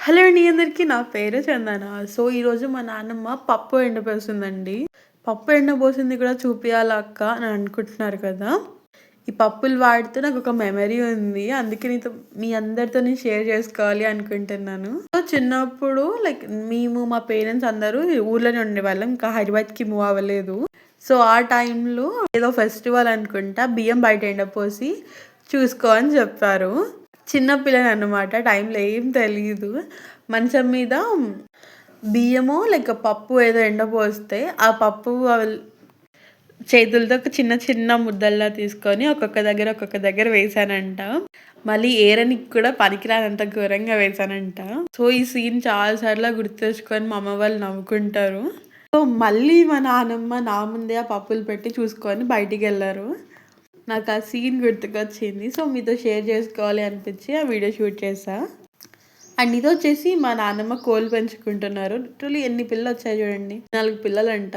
Hello అండి అందరికీ. నా పేరు చందన. సో, ఈరోజు మా నాన్నమ్మ పప్పు ఎండబోసిందండి. పప్పు ఎండబోసింది కూడా చూపియాలా అక్క అని అనుకుంటున్నారు కదా! ఈ పప్పులు వాడితే నాకొక మెమరీ ఉంది. అందుకే మీ అందరితోని షేర్ చేసుకోవాలి అనుకుంటున్నాను. సో, చిన్నప్పుడు మేము మా పేరెంట్స్ అందరూ ఊర్లోనే ఉండేవాళ్ళం. ఇంకా హైదరాబాద్‌కి మూవ్ అవ్వలేదు. సో, ఆ టైంలో ఏదో ఫెస్టివల్ అనుకుంటా బియ్యం బయట ఎండపోసి చూసుకో అని చెప్పారు. చిన్న పిల్లనన్నమాట. టైంలో ఏం తెలీదు. మంచం మీద బియ్యమో పప్పు ఏదో ఎండపోస్తే, ఆ పప్పు చేతులతో చిన్న చిన్న ముద్దల్లా తీసుకొని ఒక్కొక్క దగ్గర వేశానంట. మళ్ళీ ఏరనికి కూడా పనికిరానంత ఘోరంగా వేశానంట. సో, ఈ సీన్ చాలా సార్లు గుర్తు తెచ్చుకొని మా అమ్మ వాళ్ళు నవ్వుకుంటారు. సో, మళ్ళీ మా నానమ్మ నా ముందే ఆ పప్పులు పెట్టి చూసుకొని బయటికెళ్లారు. నాకు ఆ సీన్ గుర్తుకొచ్చింది. సో, మీతో షేర్ చేసుకోవాలి అనిపించి ఆ వీడియో షూట్ చేశా. అండ్ ఇదొచ్చేసి మా నాన్నమ్మ కోళ్ళు పెంచుకుంటున్నారు. లిటరల్లీ ఎన్ని పిల్లలొచ్చాయి చూడండి. 4 పిల్లలంట.